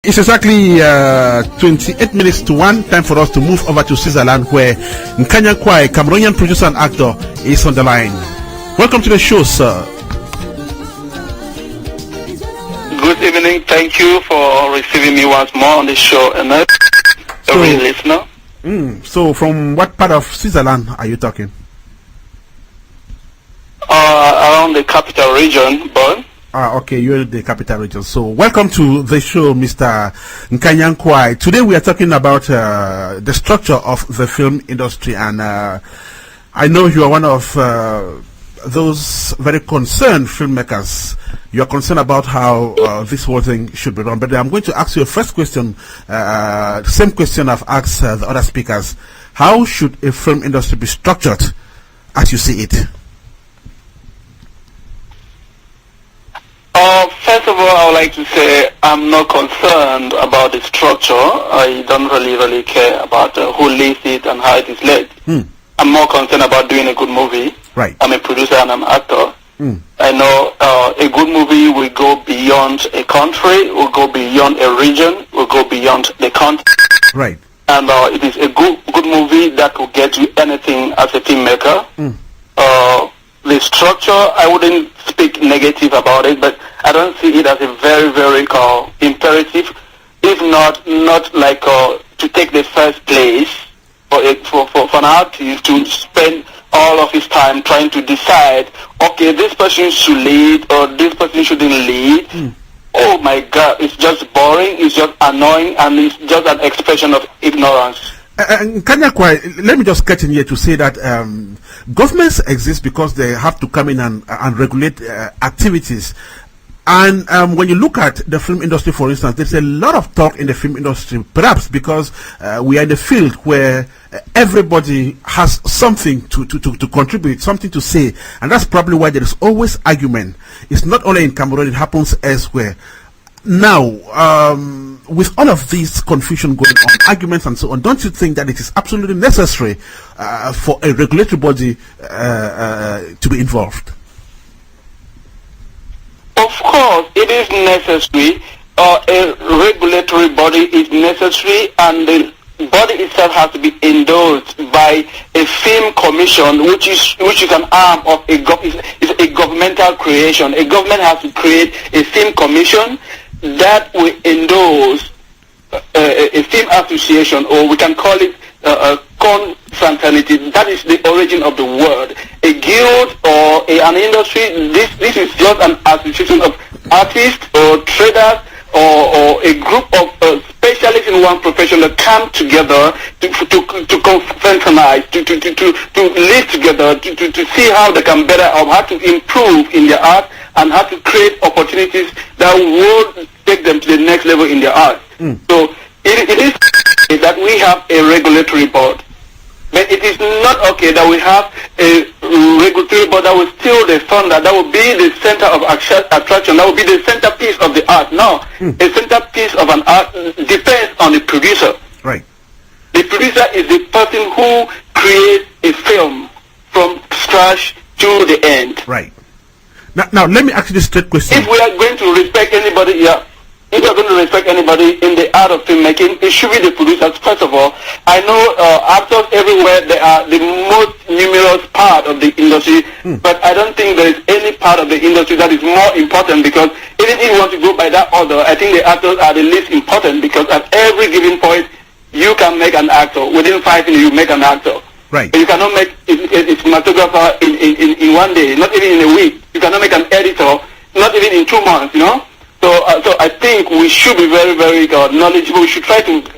It's exactly 28 minutes to 1. Time for us to move over to Switzerland, where Nkanya Nkwai, Cameroonian producer and actor, is on the line. Welcome to the show, sir. Good evening. Thank you for receiving me once more on the show, and every listener. So, from what part of Switzerland are you talking? Around the capital region, Bonn. Okay, you're in the capital region. So, welcome to the show, Mr. Nkanya Nkwai. Today we are talking about the structure of the film industry, and I know you are one of those very concerned filmmakers. You are concerned about how this whole thing should be run. But I'm going to ask you a first question, the same question I've asked the other speakers. How should a film industry be structured as you see it? First of all, I would like to say I'm not concerned about the structure. I don't really care about who leads it and how it is led. I'm more concerned about doing a good movie. Right. I'm a producer and I'm an actor. I know a good movie will go beyond a country, will go beyond a region, will go beyond the country. Right. And it is a good movie that will get you anything as a filmmaker. The structure, I wouldn't speak negative about it, but I don't see it as a very imperative, if not like to take the first place for an artist to spend all of his time trying to decide, okay, this person should lead or this person shouldn't lead. Oh my God, it's just boring, it's just annoying, and it's just an expression of ignorance. Nkanya Nkwai, let me just cut in here to say that governments exist because they have to come in and regulate activities. And when you look at the film industry, for instance, there's a lot of talk in the film industry, perhaps because we are in a field where everybody has something to contribute, something to say. And that's probably why there is always argument. It's not only in Cameroon, it happens elsewhere. Now, with all of this confusion going on, arguments and so on, don't you think that it is absolutely necessary for a regulatory body to be involved? Of course, it is necessary. A regulatory body is necessary, and the body itself has to be endorsed by a film commission, which is an arm of is a governmental creation. A government has to create a film commission that will endorse a film association, or we can call it a confraternity. That is the origin of the word. A guild or an industry, this is just an association of artists or traders or a group of specialists in one profession that come together to confraternize, to live together, to see how they can better or how to improve in their art and how to create opportunities that will take them to the next level in their art. So it is that we have a regulatory board. But it is not okay that we have a regulatory board that will steal the thunder, that will be the center of attraction, that will be the centerpiece of the art. No, a centerpiece of an art depends on the producer. Right. The producer is the person who creates a film from scratch to the end. Right. Now let me ask you this straight question. If we are going to respect anybody, if we are going to respect anybody in the art of filmmaking, it should be the producers. First of all, I know actors everywhere, they are the most numerous part of the industry, but I don't think there is any part of the industry that is more important, because even if you want to go by that order, I think the actors are the least important, because at every given point, you can make an actor. Within 5 minutes, you make an actor. Right. But you cannot make a cinematographer in 1 day, not even in a week. You cannot make an editor, not even in 2 months, you know? So I think we should be very, very knowledgeable. We should try to get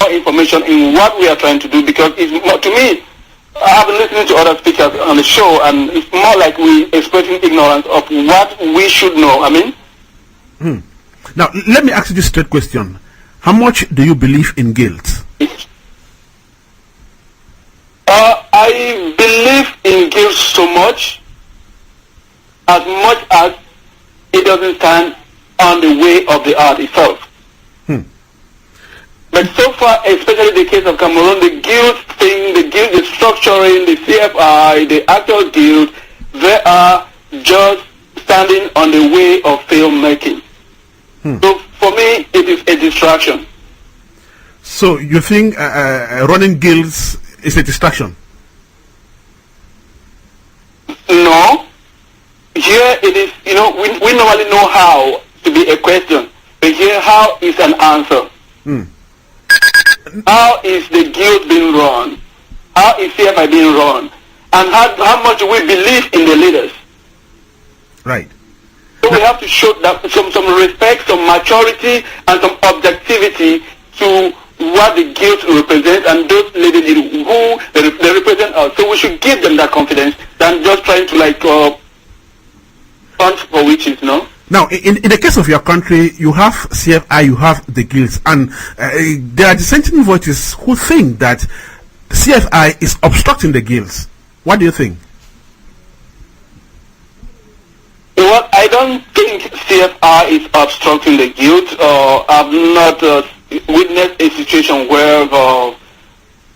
more information in what we are trying to do, because it's more, to me, I have been listening to other speakers on the show, and it's more like we expressing ignorance of what we should know. I mean? Now, let me ask you this straight question. How much do you believe in guilt? I believe in guilt so much as it doesn't stand on the way of the art itself. But so far, especially the case of Cameroon, the guild thing, the structuring, the CFI, the Actors Guild, they are just standing on the way of filmmaking. So for me, it is a distraction. So you think running guilds is a distraction? No. Here it is, we normally know how to be a question. But here, how is an answer? How is the guild being run? How is CFI being run? And how much do we believe in the leaders? Right. So we have to show that some respect, some maturity, and some objectivity to what the guild represents and those leaders who they represent us. So we should give them that confidence than just trying to hunt for witches, no? Now, in the case of your country, you have CFI, you have the guilds, and there are dissenting voices who think that CFI is obstructing the guilds. What do you think? Well, I don't think CFI is obstructing the guild. I've not witnessed a situation where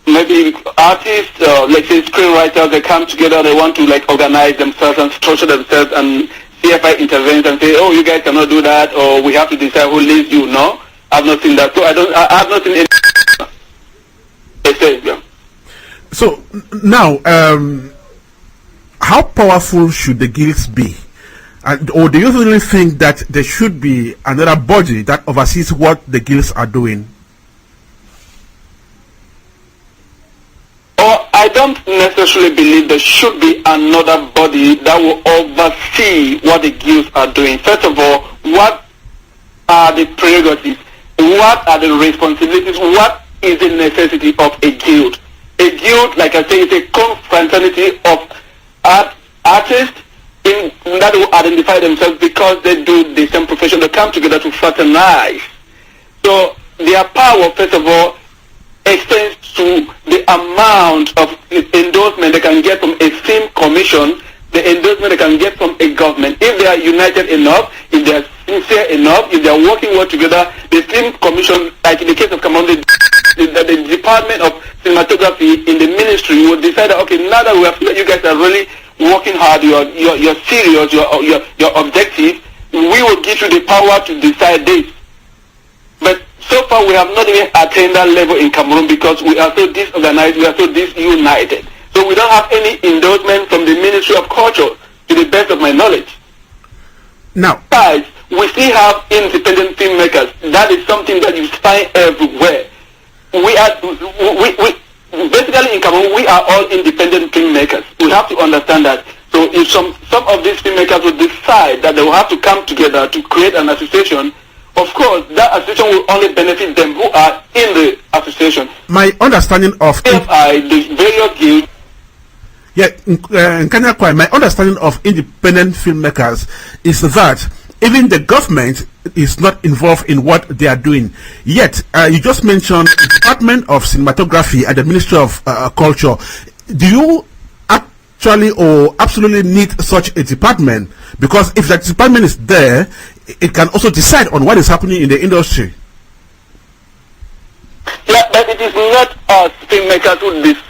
maybe artists, let's say screenwriters, they come together, they want to organize themselves and structure themselves, and CFI intervenes and say, oh, you guys cannot do that, or we have to decide who leads you. No, I've not seen that. So I have not seen any. Yeah. So now, how powerful should the guilds be? Or do you really think that there should be another body that oversees what the guilds are doing? I don't necessarily believe there should be another body that will oversee what the guilds are doing. First of all, what are the prerogatives? What are the responsibilities? What is the necessity of a guild? A guild, like I say, is a confraternity of artists that will identify themselves because they do the same profession. They come together to fraternize. So their power, first of all, extends to the amount of endorsement they can get from a film commission, the endorsement they can get from a government. If they are united enough, if they are sincere enough, if they are working well together, the film commission, like in the case of Cameroon, the Department of Cinematography in the ministry will decide that, okay, now that we have you guys are really working hard, you're serious, your objective, we will give you the power to decide this. But so far we have not even attained that level in Cameroon because we are so disorganized, we are so disunited. So we don't have any endorsement from the Ministry of Culture, to the best of my knowledge. Now, guys, we still have independent filmmakers. That is something that you find everywhere. Basically in Cameroon, we are all independent filmmakers. We have to understand that. So if some of these filmmakers will decide that they will have to come together to create an association, of course, that association will only benefit them who are in the association. My understanding of the various guilds. Yeah, Nkanya Nkwai, my understanding of independent filmmakers is that even the government is not involved in what they are doing. Yet, you just mentioned the Department of Cinematography and the Ministry of Culture. Do you actually or absolutely need such a department? Because if that department is there, it can also decide on what is happening in the industry. Yeah, but it is not us filmmakers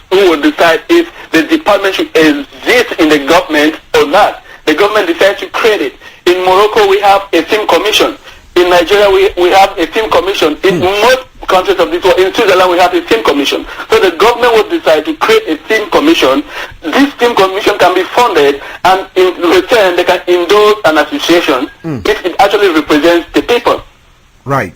who will decide if the department should exist in the government or not. The government decides to create it. In Morocco, we have a film commission. In Nigeria, we have a film commission. In most countries of this world, in Switzerland, we have a film commission. So the government will decide to create a film commission. This film commission can be funded, and in return, they can endorse an association if it actually represents the people. Right.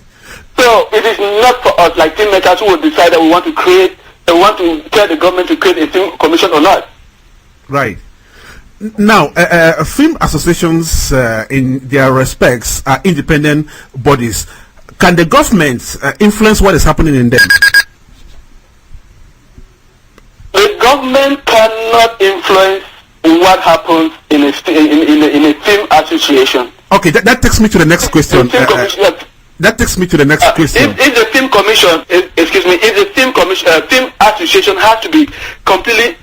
So it is not for us, like filmmakers, who will decide that we want to tell the government to create a film commission or not. Right. Now, film associations in their respects are independent bodies. Can the government influence what is happening in them? The government cannot influence what happens in a film association. Okay, that takes me to the next question. That takes me to the next question. If the film commission, if the film association has to be completely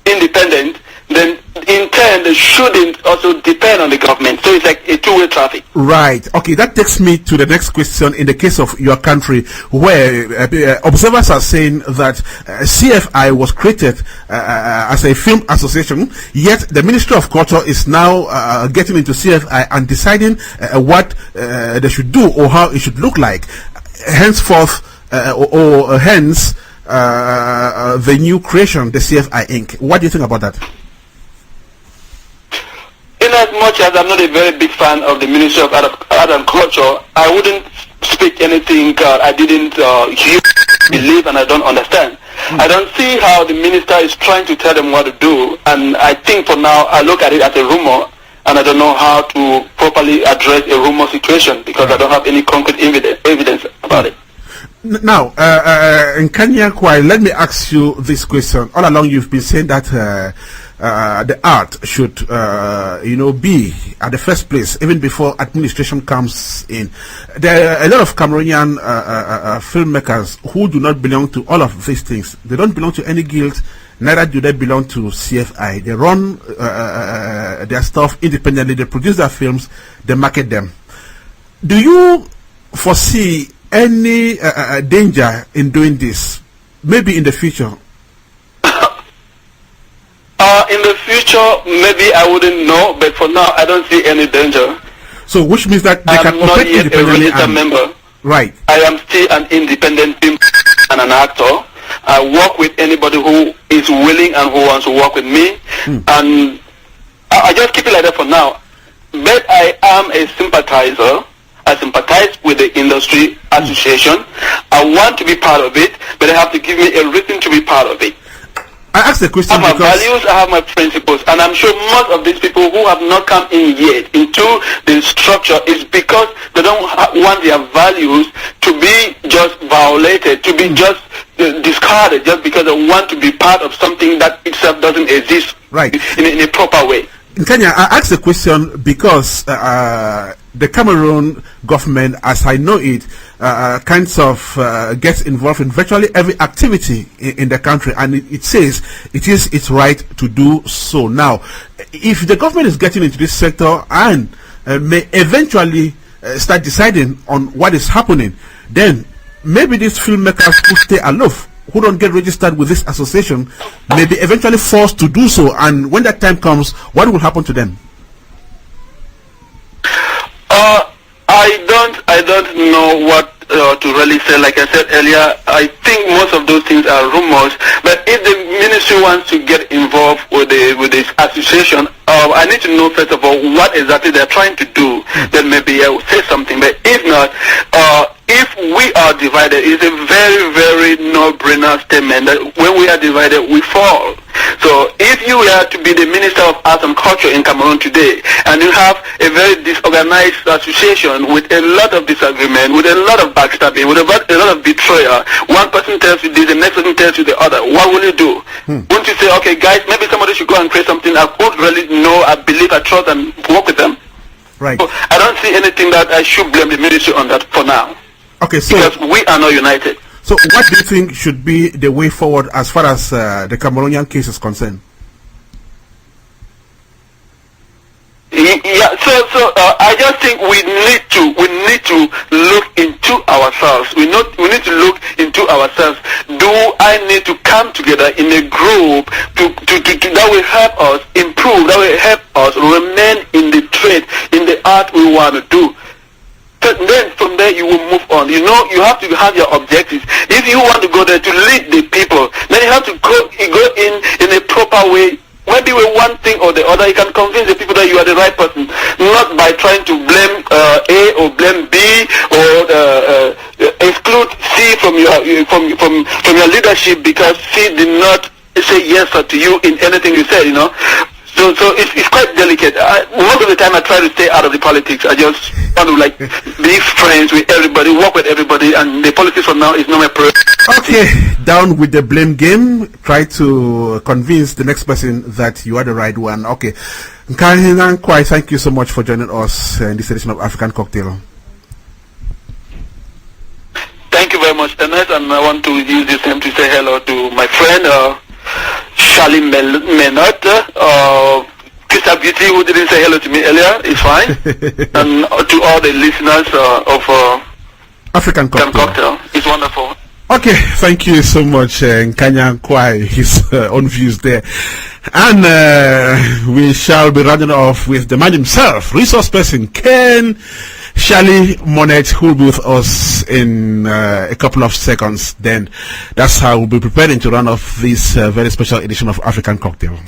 independent, then in turn they shouldn't also depend on the government. So it's like a two-way traffic. Right. Okay, that takes me to the next question. In the case of your country, where observers are saying that CFI was created as a film association, yet the Ministry of Culture is now getting into CFI and deciding what they should do or how it should look like. Henceforth, hence the new creation, the CFI Inc. What do you think about that? In as much as I'm not a very big fan of the Ministry of Art and Culture, I wouldn't speak anything I didn't hear, believe, and I don't understand. I don't see how the minister is trying to tell them what to do, and I think for now I look at it as a rumor, and I don't know how to properly address a rumor situation because I don't have any concrete evidence about it. Now, Nkanya Nkwai, let me ask you this question. All along you've been saying that the art should, be at the first place, even before administration comes in. There are a lot of Cameroonian filmmakers who do not belong to all of these things. They don't belong to any guild, neither do they belong to CFI. They run their stuff independently, they produce their films, they market them. Do you foresee any danger in doing this, maybe in the future? In the future, maybe I wouldn't know, but for now, I don't see any danger. So, which means that they can operate independently. I'm not yet a registered member. Right. I am still an independent film and an actor. I work with anybody who is willing and who wants to work with me, and I just keep it like that for now. But I am a sympathizer. I sympathize with the industry association. I want to be part of it, but they have to give me a reason to be part of it. I asked the question I have my values, I have my principles, and I'm sure most of these people who have not come in yet into the structure is because they don't want their values to be just violated, to be just discarded, just because they want to be part of something that itself doesn't exist in a proper way. Nkanya, I asked the question because the Cameroon government, as I know it, kinds of gets involved in virtually every activity in the country, and it says it is its right to do so. Now, if the government is getting into this sector and may eventually start deciding on what is happening, then maybe these filmmakers who stay aloof, who don't get registered with this association, may be eventually forced to do so. And when that time comes, what will happen to them? I don't know what to really say. Like I said earlier, I think most of those things are rumors. But if the ministry wants to get involved with this association, I need to know first of all what exactly they're trying to do. Then maybe I will say something. But if not, if we are divided, it's a very, very no-brainer statement that when we are divided, we fall. So if you were to be the Minister of Arts and Culture in Cameroon today, and you have a very disorganized association with a lot of disagreement, with a lot of backstabbing, with a lot of betrayal, one person tells you this, the next person tells you the other, what will you do? Won't you say, okay guys, maybe somebody should go and create something I could really know, I believe, I trust, and work with them? Right. So I don't see anything that I should blame the ministry on that for now. Okay, so because we are not united. So what do you think should be the way forward as far as the Cameroonian case is concerned? Yeah, so I just think we need to look into ourselves. We need to look into ourselves. Do I need to come together in a group to that will help us improve, that will help us remain in the trade, in the art we want to do? Then from there you will move on. You know, you have to have your objectives. If you want to go there to lead the people, then you have to go in a proper way. Maybe with one thing or the other, you can convince the people that you are the right person, not by trying to blame A or blame B or exclude C from your leadership because C did not say yes to you in anything you said. You know. So it's quite delicate. Most of the time I try to stay out of the politics. I just want to be friends with everybody, work with everybody, and the politics for now is not my priority. Okay, down with the blame game. Try to convince the next person that you are the right one. Okay. Nkanya Nkwai, thank you so much for joining us in this edition of African Cocktail. Thank you very much, Ernest, and I want to use this time to say hello to my friend, Charlie Menot, Crystal Beauty, who didn't say hello to me earlier, is fine. And to all the listeners of African Cocktail. It's wonderful. Okay, thank you so much, Nkanya Nkwai, his own views there. And we shall be running off with the man himself, resource person, Ken Shali Monet, who will be with us in a couple of seconds. Then that's how we'll be preparing to run off this very special edition of African Cocktail.